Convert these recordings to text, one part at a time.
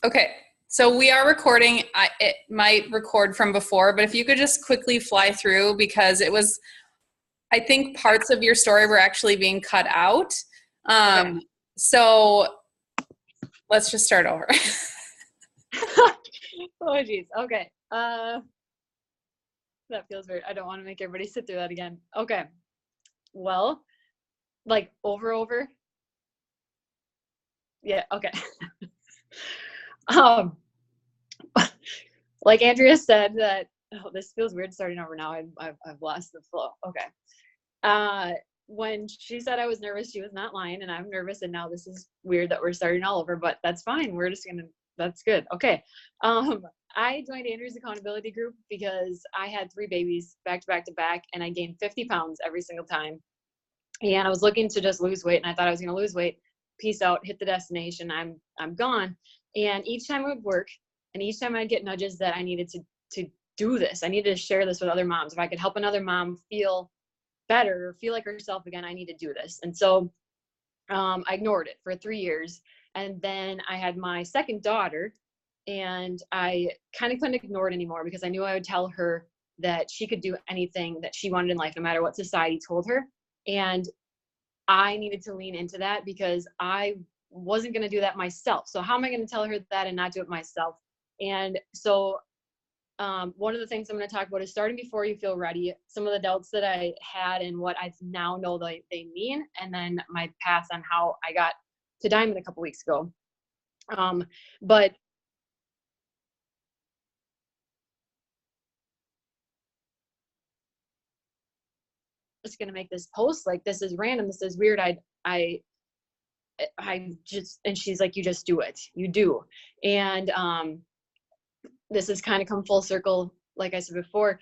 Okay, so we are recording. It might record from before, but if you could just quickly fly through because I think parts of your story were actually being cut out. Okay. So let's just start over. Oh geez. Okay. That feels weird. I don't want to make everybody sit through that again. Okay. Well, like over. Yeah. Okay. um, like Andrea said that. Oh, this feels weird starting over now. I've lost the flow. Okay. Uh, when she said I was nervous, she was not lying, and I'm nervous. And now this is weird that we're starting all over, but that's fine. We're just gonna. That's good. Okay. I joined Andrew's accountability group because I had 3 babies back to back to back, and I gained 50 pounds every single time. And I was looking to just lose weight, and I thought I was going to lose weight. Peace out, hit the destination. I'm gone. And each time it would work, and each time I'd get nudges that I needed to do this. I needed to share this with other moms. If I could help another mom feel better or feel like herself again, I need to do this. And so I ignored it for 3 years. And then I had my second daughter, and I kind of couldn't ignore it anymore because I knew I would tell her that she could do anything that she wanted in life, no matter what society told her. And I needed to lean into that because I wasn't going to do that myself. So how am I going to tell her that and not do it myself? And so one of the things I'm going to talk about is starting before you feel ready. Some of the doubts that I had and what I now know they mean, and then my path on how I got to Diamond a couple weeks ago. But just going to make this post, like, this is random, this is weird. I just, and she's like, you just do it, you do. And this has kind of come full circle. Like I said before,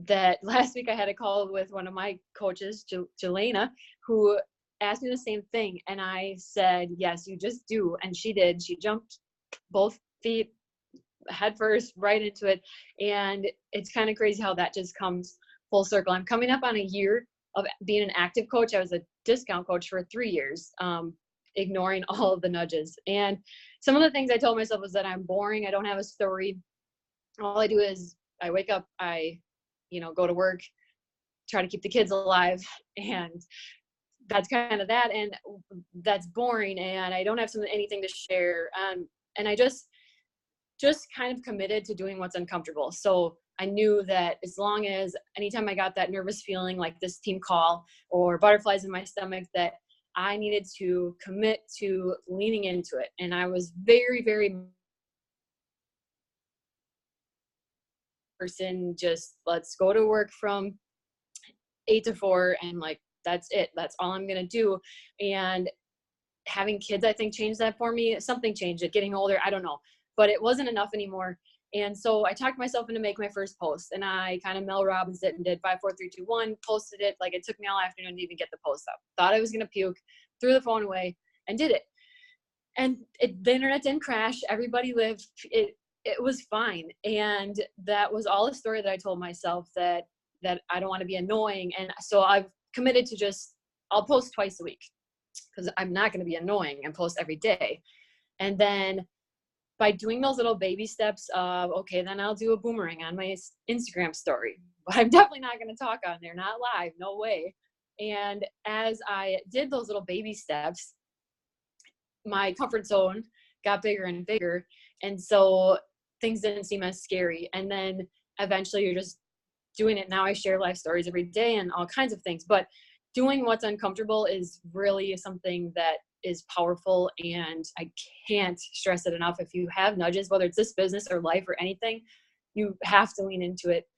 that last week I had a call with one of my coaches, Jelena, who asked me the same thing. And I said, yes, you just do. And she did. She jumped both feet head first right into it. And it's kind of crazy how that just comes full circle. I'm coming up on a year of being an active coach. I was a discount coach for 3 years, ignoring all of the nudges. And some of the things I told myself was that I'm boring. I don't have a story. All I do is I wake up, I go to work, try to keep the kids alive, and that's kind of that. And that's boring, and I don't have anything to share. And I just kind of committed to doing what's uncomfortable. So I knew that as long as anytime I got that nervous feeling like this team call or butterflies in my stomach, that I needed to commit to leaning into it. And I was very, very person, just let's go to work from 8 to 4, and like, that's it, that's all I'm gonna do. And having kids, I think, changed that for me. Something changed it, getting older, I don't know, but it wasn't enough anymore. And so I talked myself into making my first post, and I kind of Mel Robbins it and did 5 4 3 2 1, posted it. Like, it took me all afternoon to even get the post up. Thought I was gonna puke, threw the phone away, and did it. And the internet didn't crash, everybody lived, it was fine. And that was all a story that I told myself, that I don't want to be annoying. And so I've committed to I'll post twice a week because I'm not going to be annoying and post every day. And then by doing those little baby steps of, okay, then I'll do a boomerang on my Instagram story, but I'm definitely not going to talk on there, not live, no way. And as I did those little baby steps, my comfort zone got bigger and bigger. And so things didn't seem as scary. And then eventually you're just doing it. Now I share life stories every day and all kinds of things, but doing what's uncomfortable is really something that is powerful. And I can't stress it enough. If you have nudges, whether it's this business or life or anything, you have to lean into it,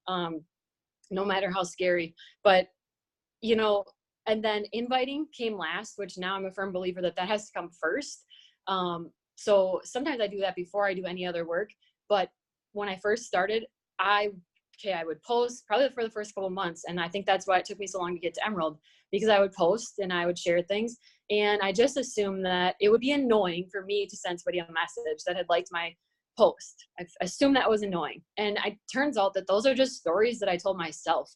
no matter how scary. But, and then inviting came last, which now I'm a firm believer that has to come first. So sometimes I do that before I do any other work. But when I first started, I would post probably for the first couple of months. And I think that's why it took me so long to get to Emerald, because I would post and I would share things. And I just assumed that it would be annoying for me to send somebody a message that had liked my post. I assumed that was annoying. And it turns out that those are just stories that I told myself.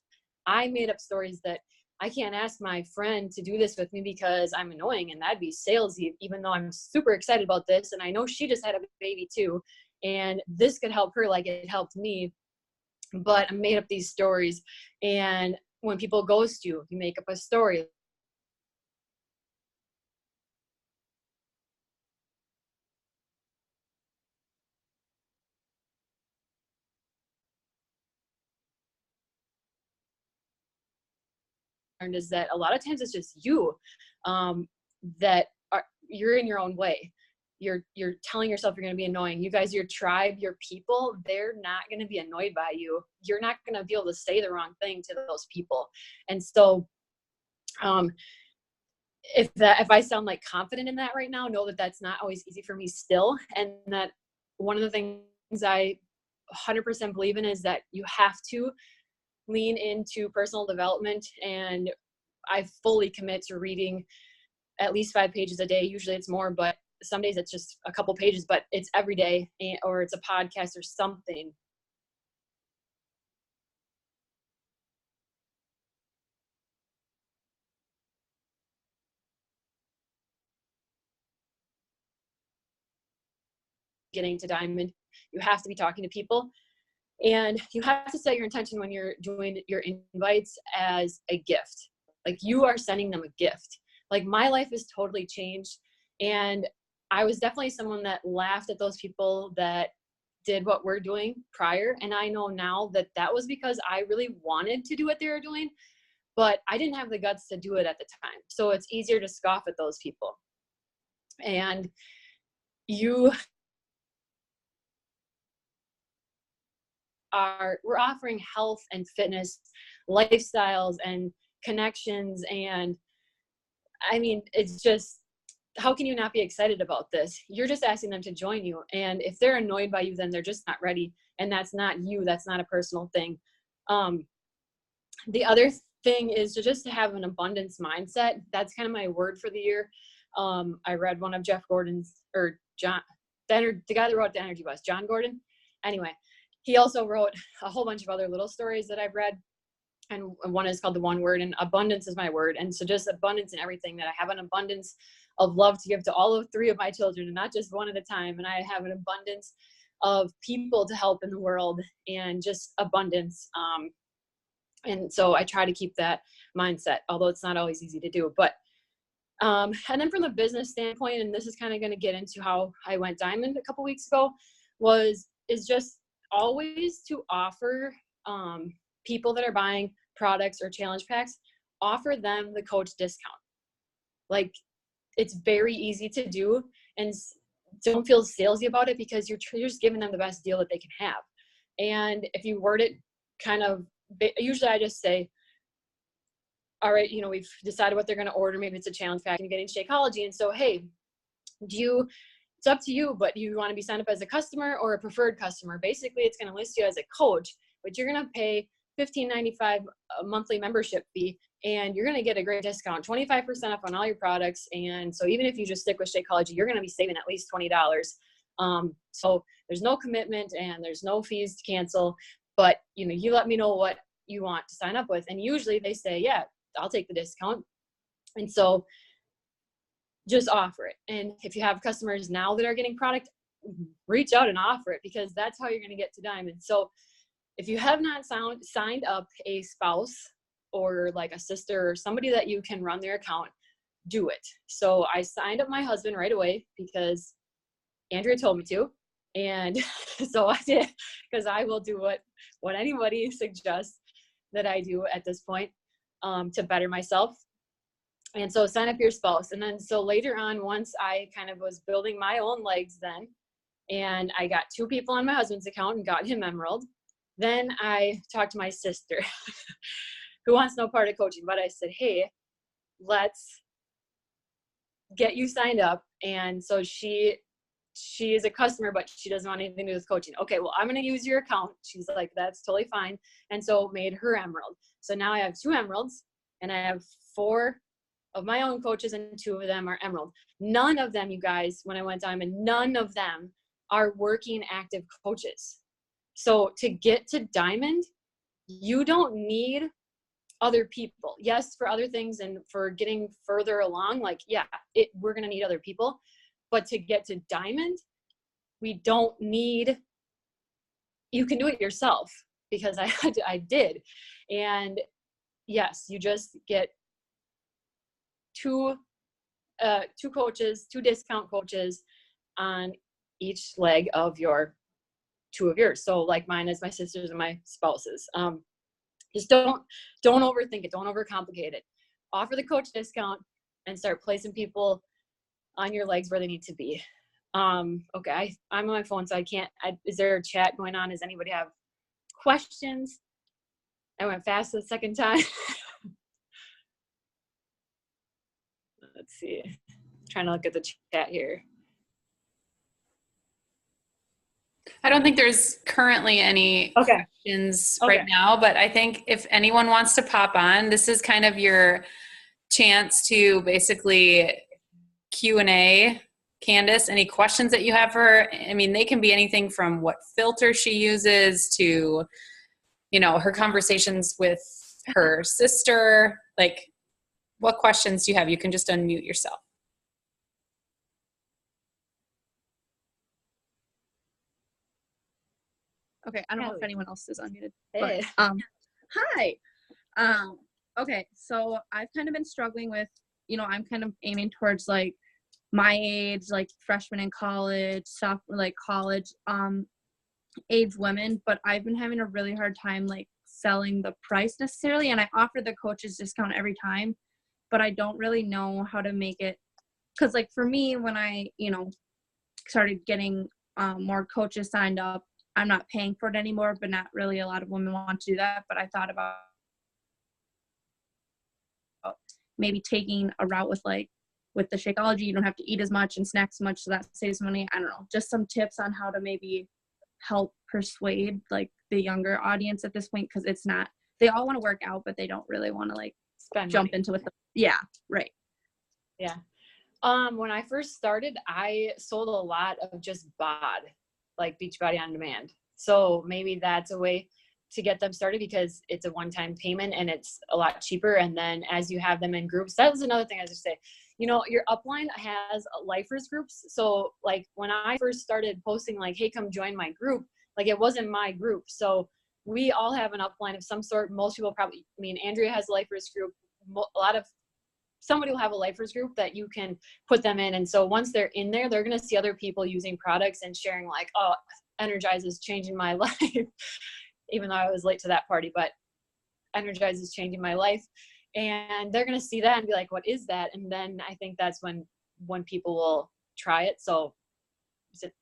I made up stories that I can't ask my friend to do this with me because I'm annoying, and that'd be salesy, even though I'm super excited about this. And I know she just had a baby too, and this could help her like it helped me. But I made up these stories. And when people ghost you, you make up a story. Is that a lot of times it's just you, that you're in your own way. You're telling yourself you're going to be annoying. You guys, your tribe, your people, they're not going to be annoyed by you. You're not going to be able to say the wrong thing to those people. And so, if I sound like confident in that right now, know that that's not always easy for me still. And that one of the things I 100% believe in is that you have to lean into personal development. And I fully commit to reading at least 5 pages a day. Usually it's more, but some days it's just a couple pages, but it's every day, or it's a podcast or something. Getting to Diamond, you have to be talking to people, and you have to set your intention when you're doing your invites as a gift. Like, you are sending them a gift. Like, my life has totally changed, and I was definitely someone that laughed at those people that did what we're doing prior. And I know now that that was because I really wanted to do what they were doing, but I didn't have the guts to do it at the time. So it's easier to scoff at those people. And we're offering health and fitness, lifestyles and connections. And I mean, it's just, how can you not be excited about this? You're just asking them to join you. And if they're annoyed by you, then they're just not ready. And that's not you. That's not a personal thing. The other thing is to just have an abundance mindset. That's kind of my word for the year. I read one of Jeff Gordon's, or John, the guy that wrote The Energy Bus, John Gordon. Anyway, he also wrote a whole bunch of other little stories that I've read. And one is called The One Word, and abundance is my word. And so just abundance in everything, that I have an abundance of love to give to all of 3 of my children, and not just one at a time. And I have an abundance of people to help in the world, and just abundance. And so I try to keep that mindset, although it's not always easy to do. But and then from the business standpoint, and this is kind of going to get into how I went Diamond a couple weeks ago, is just always to offer people that are buying products or challenge packs, offer them the coach discount. Like, it's very easy to do, and don't feel salesy about it, because you're just giving them the best deal that they can have. And if you word it kind of, usually I just say, all right, we've decided what they're going to order. Maybe it's a challenge pack and you're getting Shakeology. And so, hey, it's up to you, but you want to be signed up as a customer or a preferred customer. Basically, it's going to list you as a coach, but you're going to pay $15.95 a monthly membership fee, and you're going to get a great discount, 25% off on all your products. And so even if you just stick with Shakeology, you're going to be saving at least $20. So there's no commitment and there's no fees to cancel, but you let me know what you want to sign up with. And usually they say, yeah, I'll take the discount. And so just offer it. And if you have customers now that are getting product, reach out and offer it, because that's how you're going to get to Diamond. So if you have not signed up a spouse or like a sister or somebody that you can run their account, do it. So I signed up my husband right away because Andrea told me to. And so I did, because I will do what anybody suggests that I do at this point to better myself. And so sign up your spouse. And then so later on, once I kind of was building my own legs then, and I got 2 people on my husband's account and got him Emerald, then I talked to my sister who wants no part of coaching. But I said, hey, let's get you signed up. And so she is a customer, but she doesn't want anything to do with coaching. Okay, well, I'm going to use your account. She's like, that's totally fine. And so made her Emerald. So now I have 2 Emeralds, and I have 4 of my own coaches, and 2 of them are Emerald. None of them, you guys, when I went Diamond, none of them are working active coaches. So to get to Diamond, you don't need other people. Yes, for other things and for getting further along, like, yeah, we're going to need other people. But to get to diamond, we don't need, you can do it yourself, because I did. And yes, you just get two coaches, two discount coaches on each leg of two of yours. So like mine is my sisters and my spouses. Just don't overthink it. Don't overcomplicate it. Offer the coach discount and start placing people on your legs where they need to be. Okay, I'm on my phone, so I can't. Is there a chat going on? Does anybody have questions? I went fast the second time. Let's see. Trying to look at the chat here. I don't think there's currently any questions right now, but I think if anyone wants to pop on, this is kind of your chance to basically Q&A Candace any questions that you have for her. I mean, they can be anything from what filter she uses to, you know, her conversations with her sister. Like, what questions do you have? You can just unmute yourself. Okay, I don't know if anyone else is unmuted. Hey. But, hi. Okay, so I've kind of been struggling with, you know, I'm kind of aiming towards like my age, like freshman in college, sophomore, like college age women, but I've been having a really hard time like selling the price necessarily, and I offer the coaches discount every time, but I don't really know how to make it, because like for me, when I, you know, started getting more coaches signed up, I'm not paying for it anymore, but not really a lot of women want to do that. But I thought about maybe taking a route with like with the Shakeology, you don't have to eat as much and snack so much, so that saves money. I don't know, just some tips on how to maybe help persuade like the younger audience at this point, because it's not, they all want to work out, but they don't really want to like jump into it. Yeah, right. Yeah. When I first started, I sold a lot of just BOD, like Beachbody On Demand. So maybe that's a way to get them started, because it's a one-time payment and it's a lot cheaper. And then as you have them in groups, that was another thing I was just say, you know, your upline has lifers groups. So like when I first started posting like, hey, come join my group, like it wasn't my group. So we all have an upline of some sort. Most people probably, I mean, Andrea has a lifers group. Somebody will have a lifers group that you can put them in. And so once they're in there, they're going to see other people using products and sharing like, oh, Energize is changing my life. Even though I was late to that party, but Energize is changing my life. And they're going to see that and be like, what is that? And then I think that's when people will try it. So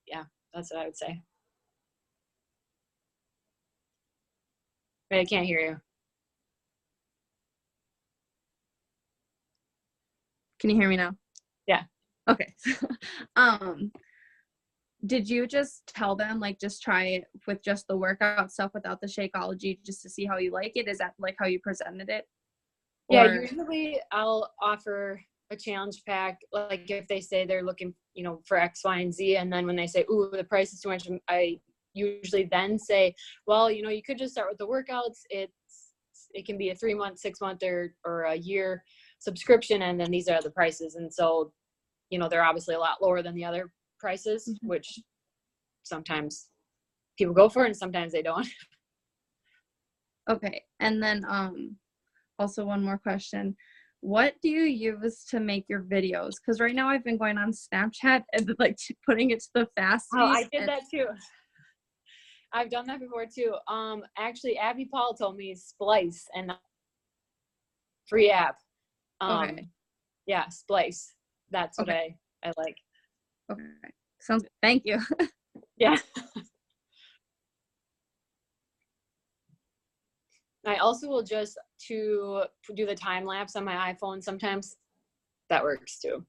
yeah, that's what I would say. Wait, I can't hear you. Can you hear me now? Yeah. Okay. Did you just tell them like just try it with just the workout stuff without the Shakeology just to see how you like it? Is that like how you presented it? Yeah, usually I'll offer a challenge pack, like if they say they're looking, you know, for X, Y, and Z, and then when they say, ooh, the price is too much, I usually then say, well, you know, you could just start with the workouts. It can be a 3-month, 6-month, or a year subscription, and then these are the prices. And so, you know, they're obviously a lot lower than the other prices, Mm-hmm. which sometimes people go for and sometimes they don't. Okay. And then also one more question. What do you use to make your videos? Because right now I've been going on Snapchat and like putting it to the fast piece. Oh, I did that too. I've done that before too. Actually, Abby Paul told me Splice, and free app. Okay. Yeah, Splice. That's what I like. Okay. Sounds good. Thank you. Yeah. I also will just to do the time lapse on my iPhone sometimes. That works too.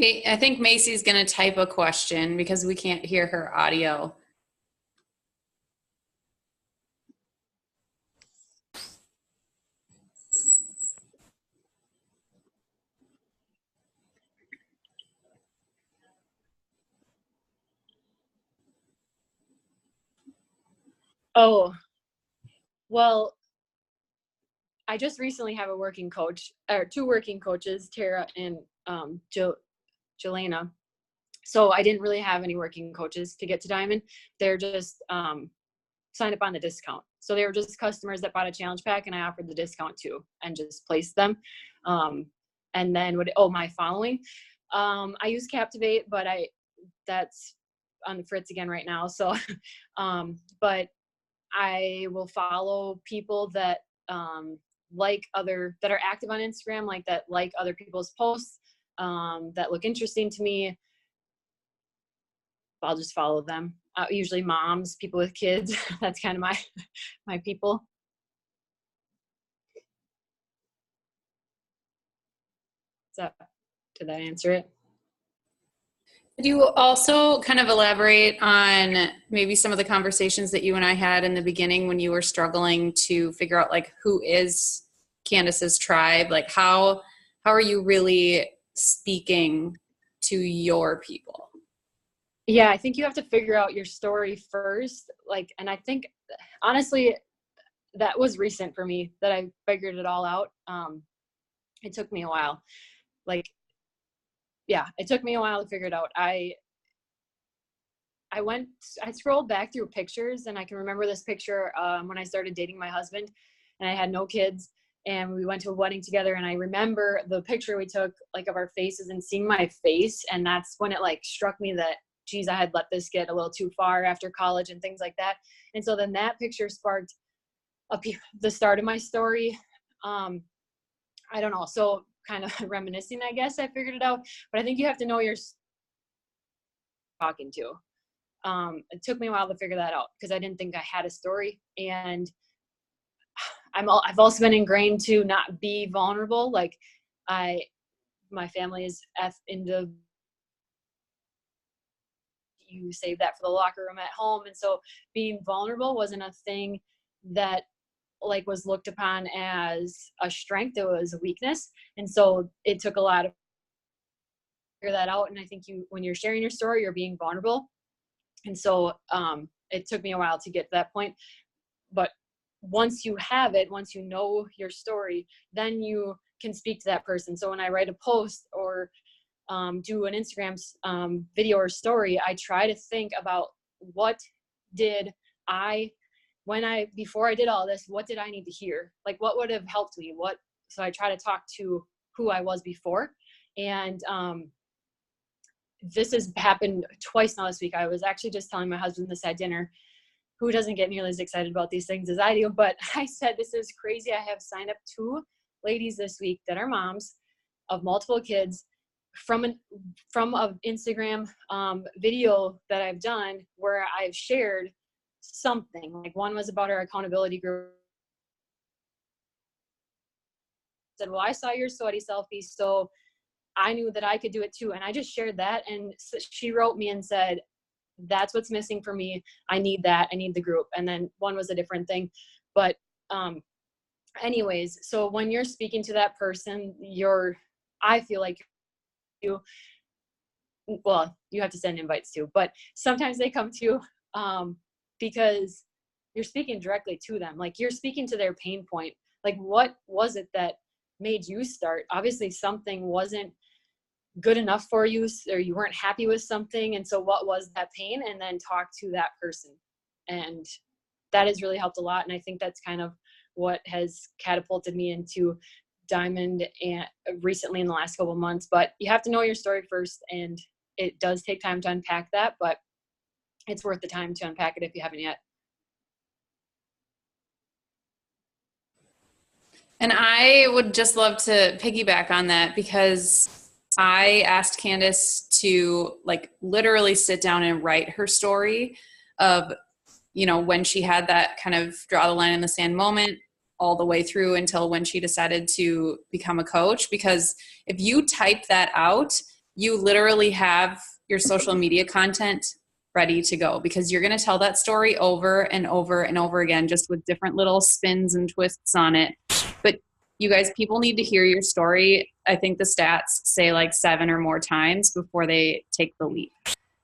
I think Macy's going to type a question because we can't hear her audio. Oh, well, I just recently have a working coach, or two working coaches, Tara and Jelena. So I didn't really have any working coaches to get to Diamond. They're just signed up on the discount. So they were just customers that bought a challenge pack, and I offered the discount too, and just placed them. And then my following, I use Captivate, but that's on the fritz again right now. So, but I will follow people that that are active on Instagram, like other people's posts that look interesting to me. I'll just follow them. Usually moms, people with kids. That's kind of my people. Did that answer it? Could you also kind of elaborate on maybe some of the conversations that you and I had in the beginning when you were struggling to figure out like who is Candace's tribe? Like how are you really speaking to your people? Yeah, I think you have to figure out your story first. And I think honestly, that was recent for me that I figured it all out. It took me a while. It took me a while to figure it out. I scrolled back through pictures, and I can remember this picture when I started dating my husband and I had no kids, and we went to a wedding together, and I remember the picture we took of our faces and seeing my face. And that's when it struck me that, geez, I had let this get a little too far after college and things like that. And so then that picture sparked the start of my story. I don't know. So kind of reminiscing, I guess I figured it out, but I think you have to know you're talking to. It took me a while to figure that out because I didn't think I had a story. And I've also been ingrained to not be vulnerable. My family is into you save that for the locker room at home. And so being vulnerable wasn't a thing that was looked upon as a strength. It was a weakness. And so it took a lot of figure that out. And I think when you're sharing your story, you're being vulnerable. And so it took me a while to get to that point. But once you have it, once you know your story, then you can speak to that person. So when I write a post or do an Instagram video or story, I try to think about what did before I did all this, what did I need to hear? What would have helped me? So I try to talk to who I was before. And this has happened twice now this week. I was actually just telling my husband this at dinner, who doesn't get nearly as excited about these things as I do. But I said, this is crazy. I have signed up 2 ladies this week that are moms of multiple kids from an Instagram video that I've done where I've shared something. One was about our accountability group. I said, well, I saw your sweaty selfie, so I knew that I could do it too. And I just shared that. And she wrote me and said, that's what's missing for me. I need that. I need the group. And then one was a different thing. But anyways, so when you're speaking to that person, I feel like you have to send invites too, but sometimes they come to you because you're speaking directly to them. You're speaking to their pain point. What was it that made you start? Obviously something wasn't good enough for you, or you weren't happy with something. And so what was that pain? And then talk to that person. And that has really helped a lot. And I think that's kind of what has catapulted me into Diamond and recently in the last couple of months. But you have to know your story first, and it does take time to unpack that, but it's worth the time to unpack it if you haven't yet. And I would just love to piggyback on that, because I asked Candace to literally sit down and write her story of, when she had that kind of draw the line in the sand moment all the way through until when she decided to become a coach. Because if you type that out, you literally have your social media content ready to go, because you're going to tell that story over and over and over again, just with different little spins and twists on it. But you guys, people need to hear your story. I think the stats say like 7 or more times before they take the leap.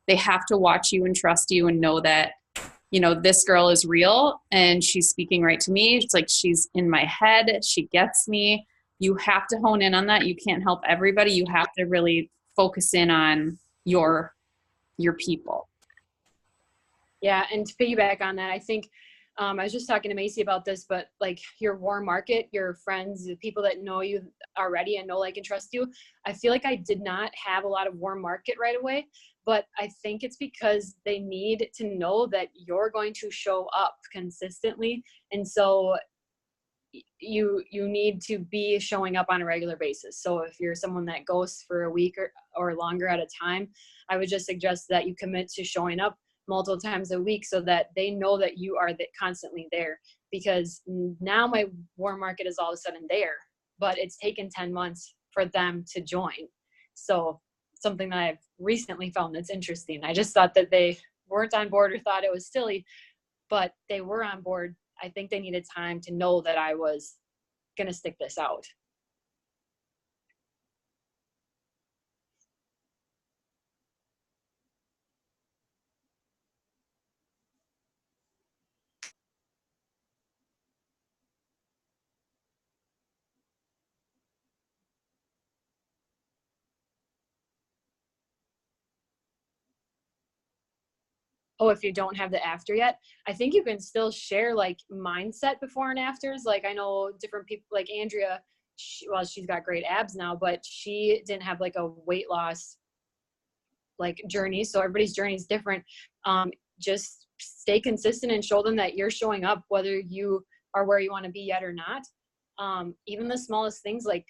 They have to watch you and trust you and know that, you know, this girl is real and she's speaking right to me. It's like she's in my head. She gets me. You have to hone in on that. You can't help everybody. You have to really focus in on your people. Yeah, and to piggyback on that, I think I was just talking to Macy about this, but like your warm market, your friends, the people that know you already and know, like, and trust you, I feel like I did not have a lot of warm market right away, but I think it's because they need to know that you're going to show up consistently. And so you need to be showing up on a regular basis. So if you're someone that goes for a week or longer at a time, I would just suggest that you commit to showing up multiple times a week so that they know that you are constantly there. Because now my warm market is all of a sudden there, but it's taken 10 months for them to join. So something that I've recently found that's interesting. I just thought that they weren't on board or thought it was silly, but they were on board. I think they needed time to know that I was going to stick this out. Oh, if you don't have the after yet, I think you can still share like mindset before and afters. Like I know different people, like Andrea, she's got great abs now, but she didn't have like a weight loss like journey. So everybody's journey is different. Just stay consistent and show them that you're showing up, whether you are where you want to be yet or not. Even the smallest things, like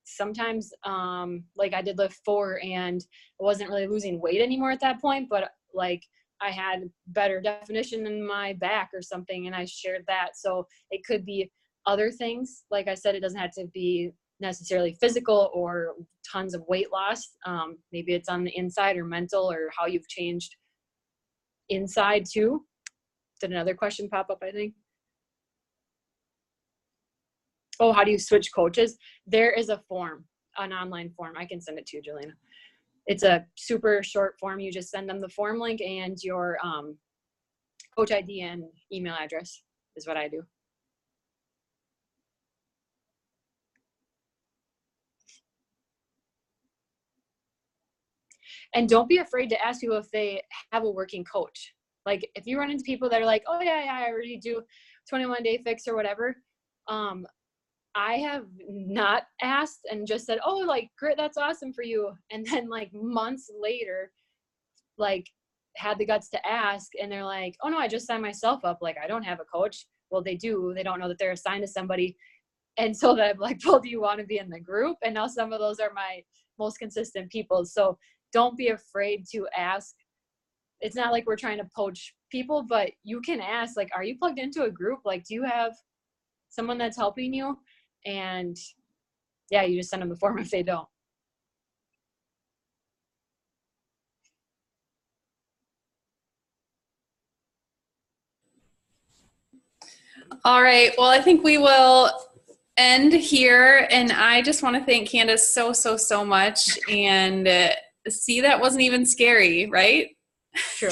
sometimes like I did lift 4 and I wasn't really losing weight anymore at that point, but like I had better definition in my back or something, and I shared that. So it could be other things. Like I said, it doesn't have to be necessarily physical or tons of weight loss. Maybe it's on the inside or mental, or how you've changed inside too. Did another question pop up, I think? Oh, how do you switch coaches? There is a form, an online form. I can send it to you, Jelena. It's a super short form. You just send them the form link and your coach ID and email address is what I do. And don't be afraid to ask people if they have a working coach. Like if you run into people that are like, oh yeah, I already do 21 Day Fix or whatever. I have not asked and just said, oh, like, great, that's awesome for you. And then like months later, like had the guts to ask, and they're like, oh no, I just signed myself up. Like I don't have a coach. Well, they do. They don't know that they're assigned to somebody. And so that I'm like, well, do you want to be in the group? And now some of those are my most consistent people. So don't be afraid to ask. It's not like we're trying to poach people, but you can ask, like, are you plugged into a group? Like, do you have someone that's helping you? And yeah, you just send them the form if they don't. All right. Well, I think we will end here. And I just want to thank Candace so much. And see, that wasn't even scary, right? True.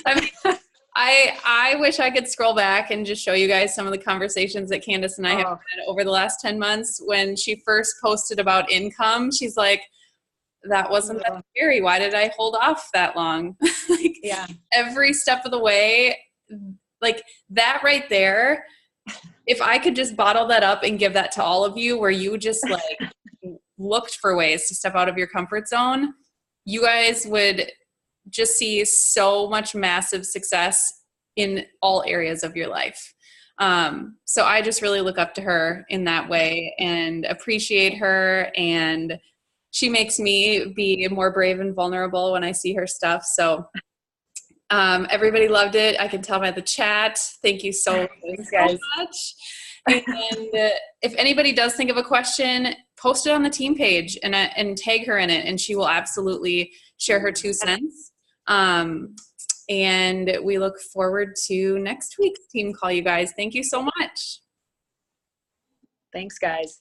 I mean, I wish I could scroll back and just show you guys some of the conversations that Candace and I have had over the last 10 months. When she first posted about income, she's like, that wasn't that scary. Why did I hold off that long? Like, yeah, every step of the way, like that right there. If I could just bottle that up and give that to all of you, where you just like looked for ways to step out of your comfort zone, you guys would just see so much massive success in all areas of your life. So I just really look up to her in that way and appreciate her. And she makes me be more brave and vulnerable when I see her stuff. So everybody loved it. I can tell by the chat. Thank you so much. And if anybody does think of a question, post it on the team page and tag her in it, and she will absolutely share her 2 cents. And we look forward to next week's team call, you guys. Thank you so much. Thanks, guys.